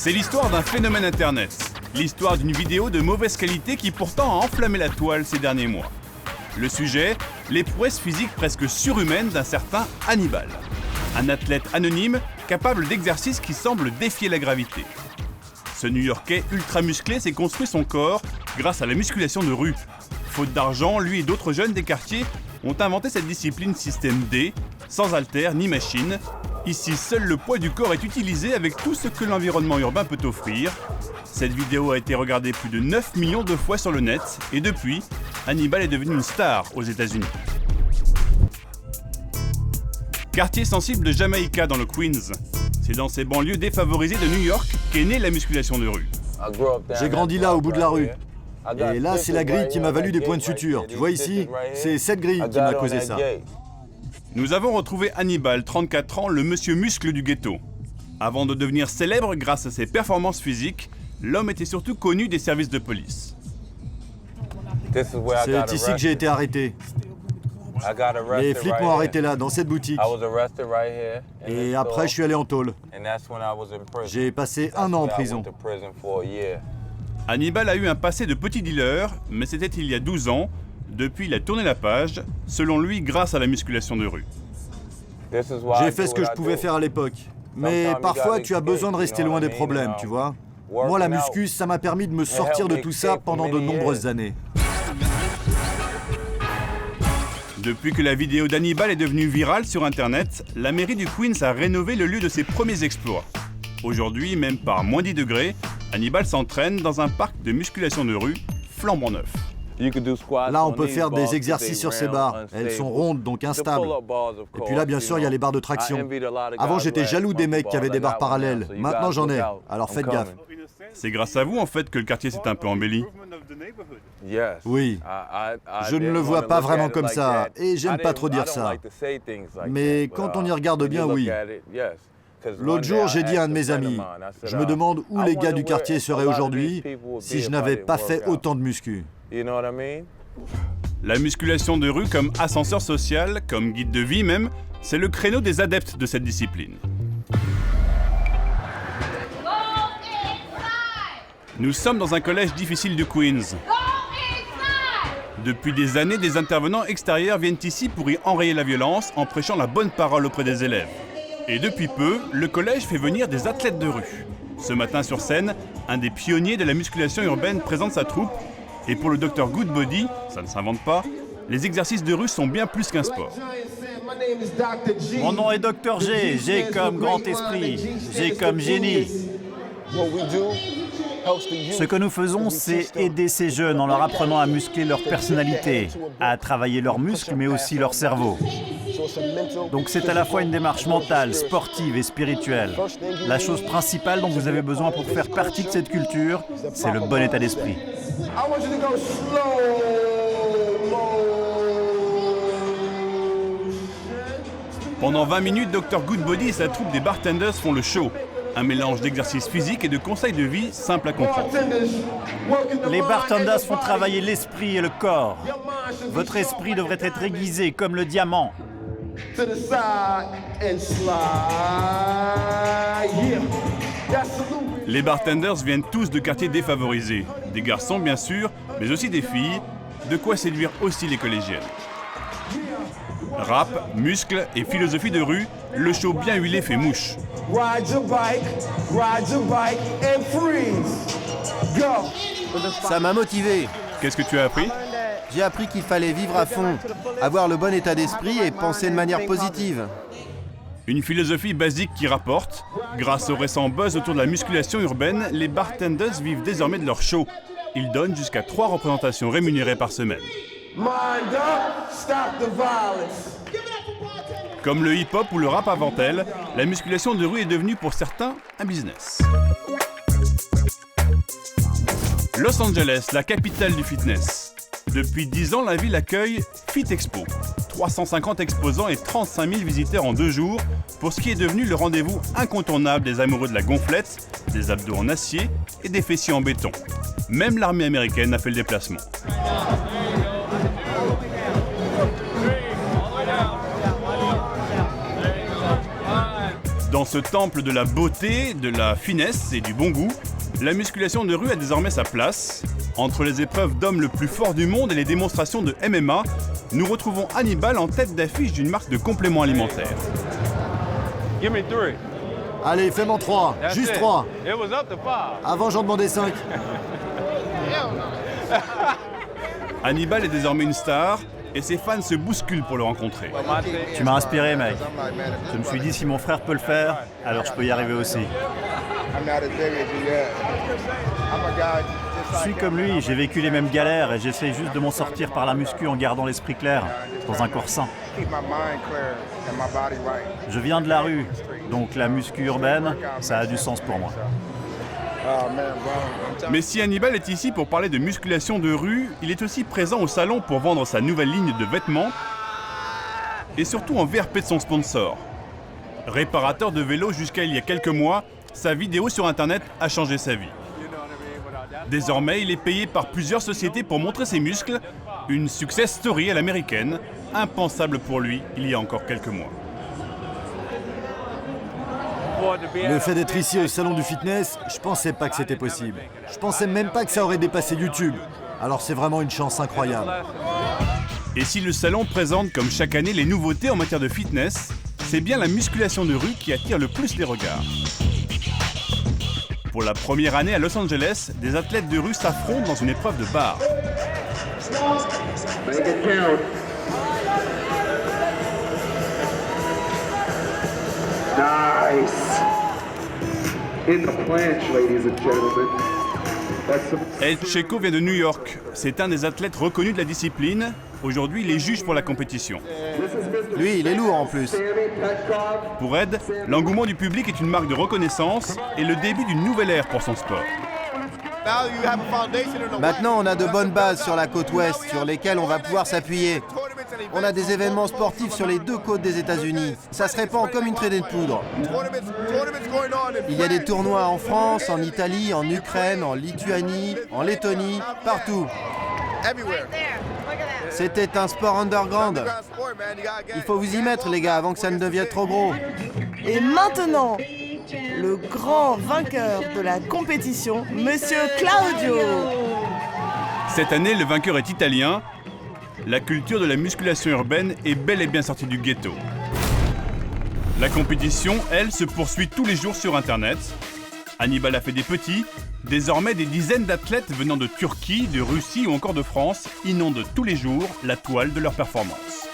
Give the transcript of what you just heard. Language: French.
C'est l'histoire d'un phénomène internet. L'histoire d'une vidéo de mauvaise qualité qui pourtant a enflammé la toile ces derniers mois. Le sujet, les prouesses physiques presque surhumaines d'un certain Hannibal. Un athlète anonyme capable d'exercices qui semblent défier la gravité. Ce New-Yorkais ultra musclé s'est construit son corps grâce à la musculation de rue. Faute d'argent, lui et d'autres jeunes des quartiers ont inventé cette discipline système D, sans haltères ni machine. Ici, seul le poids du corps est utilisé avec tout ce que l'environnement urbain peut offrir. Cette vidéo a été regardée plus de 9 millions de fois sur le net et depuis, Hannibal est devenu une star aux États-Unis. Quartier sensible de Jamaïca dans le Queens. C'est dans ces banlieues défavorisées de New York qu'est née la musculation de rue. J'ai grandi là, au bout de la rue. Et là, c'est la grille qui m'a valu des points de suture. Tu vois ici, c'est cette grille qui m'a causé ça. Nous avons retrouvé Hannibal, 34 ans, le monsieur muscle du ghetto. Avant de devenir célèbre grâce à ses performances physiques, l'homme était surtout connu des services de police. C'est ici que j'ai été arrêté. Les flics m'ont arrêté là, dans cette boutique. Et après, je suis allé en tôle. J'ai passé 1 an en prison. Hannibal a eu un passé de petit dealer, mais c'était il y a 12 ans. Depuis, il a tourné la page, selon lui, grâce à la musculation de rue. J'ai fait ce que je pouvais faire à l'époque. Mais parfois, tu as besoin de rester loin des problèmes, tu vois. Moi, la muscu, ça m'a permis de me sortir de tout ça pendant de nombreuses années. Depuis que la vidéo d'Hannibal est devenue virale sur Internet, la mairie du Queens a rénové le lieu de ses premiers exploits. Aujourd'hui, même par moins 10 degrés, Hannibal s'entraîne dans un parc de musculation de rue flambant neuf. Là, on peut faire des exercices sur ces barres. Elles sont rondes, donc instables. Et puis là, bien sûr, il y a les barres de traction. Avant, j'étais jaloux des mecs qui avaient des barres parallèles. Maintenant, j'en ai. Alors faites gaffe. C'est grâce à vous, en fait, que le quartier s'est un peu embelli. Oui. Je ne le vois pas vraiment comme ça, et j'aime pas trop dire ça. Mais quand on y regarde bien, oui. L'autre jour, j'ai dit à un de mes amis, je me demande où les gars du quartier seraient aujourd'hui si je n'avais pas fait autant de muscu. La musculation de rue comme ascenseur social, comme guide de vie même, c'est le créneau des adeptes de cette discipline. Nous sommes dans un collège difficile du Queens. Depuis des années, des intervenants extérieurs viennent ici pour y enrayer la violence en prêchant la bonne parole auprès des élèves. Et depuis peu, le collège fait venir des athlètes de rue. Ce matin sur scène, un des pionniers de la musculation urbaine présente sa troupe. Et pour le Dr Goodbody, ça ne s'invente pas, les exercices de rue sont bien plus qu'un sport. Mon nom est Dr G, G comme grand esprit, G comme génie. Ce que nous faisons, c'est aider ces jeunes en leur apprenant à muscler leur personnalité, à travailler leurs muscles, mais aussi leur cerveau. Donc c'est à la fois une démarche mentale, sportive et spirituelle. La chose principale dont vous avez besoin pour faire partie de cette culture, c'est le bon état d'esprit. Pendant 20 minutes, Dr Goodbody et sa troupe des bartenders font le show. Un mélange d'exercices physiques et de conseils de vie simples à comprendre. Les bartenders font travailler l'esprit et le corps. Votre esprit devrait être aiguisé comme le diamant. Les bartenders viennent tous de quartiers défavorisés. Des garçons bien sûr, mais aussi des filles. De quoi séduire aussi les collégiennes. Rap, muscles et philosophie de rue, le show bien huilé fait mouche. Ça m'a motivé. Qu'est-ce que tu as appris? J'ai appris qu'il fallait vivre à fond, avoir le bon état d'esprit et penser de manière positive. Une philosophie basique qui rapporte. Grâce au récent buzz autour de la musculation urbaine, les bartenders vivent désormais de leur show. Ils donnent jusqu'à 3 représentations rémunérées par semaine. Comme le hip-hop ou le rap avant elle, la musculation de rue est devenue pour certains un business. Los Angeles, la capitale du fitness. Depuis 10 ans, la ville accueille Fit Expo. 350 exposants et 35 000 visiteurs en 2 jours pour ce qui est devenu le rendez-vous incontournable des amoureux de la gonflette, des abdos en acier et des fessiers en béton. Même l'armée américaine a fait le déplacement. Dans ce temple de la beauté, de la finesse et du bon goût, la musculation de rue a désormais sa place. Entre les épreuves d'hommes le plus fort du monde et les démonstrations de MMA, nous retrouvons Hannibal en tête d'affiche d'une marque de compléments alimentaires. Allez, fais-moi 3, juste 3. Avant, j'en demandais 5. Hannibal est désormais une star et ses fans se bousculent pour le rencontrer. Tu m'as inspiré, mec. Je me suis dit, si mon frère peut le faire, alors je peux y arriver aussi. Je suis comme lui, j'ai vécu les mêmes galères et j'essaie juste de m'en sortir par la muscu en gardant l'esprit clair, dans un corps sain. Je viens de la rue, donc la muscu urbaine, ça a du sens pour moi. Mais si Hannibal est ici pour parler de musculation de rue, il est aussi présent au salon pour vendre sa nouvelle ligne de vêtements et surtout en VRP de son sponsor. Réparateur de vélos jusqu'à il y a quelques mois, sa vidéo sur internet a changé sa vie. Désormais, il est payé par plusieurs sociétés pour montrer ses muscles, une success story à l'américaine, impensable pour lui il y a encore quelques mois. Le fait d'être ici au salon du fitness, je pensais pas que c'était possible. Je pensais même pas que ça aurait dépassé YouTube. Alors c'est vraiment une chance incroyable. Et si le salon présente comme chaque année les nouveautés en matière de fitness, c'est bien la musculation de rue qui attire le plus les regards. Pour la première année à Los Angeles, des athlètes de rue s'affrontent dans une épreuve de barre. Nice. In the planche, ladies and gentlemen. El Checo vient de New York. C'est un des athlètes reconnus de la discipline. Aujourd'hui, il est juge pour la compétition. Lui, il est lourd en plus. Pour Ed, l'engouement du public est une marque de reconnaissance et le début d'une nouvelle ère pour son sport. Maintenant, on a de bonnes bases sur la côte ouest sur lesquelles on va pouvoir s'appuyer. On a des événements sportifs sur les deux côtes des États-Unis. Ça se répand comme une traînée de poudre. Il y a des tournois en France, en Italie, en Ukraine, en Lituanie, en Lettonie, partout. C'était un sport underground. Il faut vous y mettre, les gars, avant que ça ne devienne trop gros. Et maintenant, le grand vainqueur de la compétition, Monsieur Claudio. Cette année, le vainqueur est italien. La culture de la musculation urbaine est bel et bien sortie du ghetto. La compétition, elle, se poursuit tous les jours sur Internet. Hannibal a fait des petits. Désormais, des dizaines d'athlètes venant de Turquie, de Russie ou encore de France inondent tous les jours la toile de leurs performances.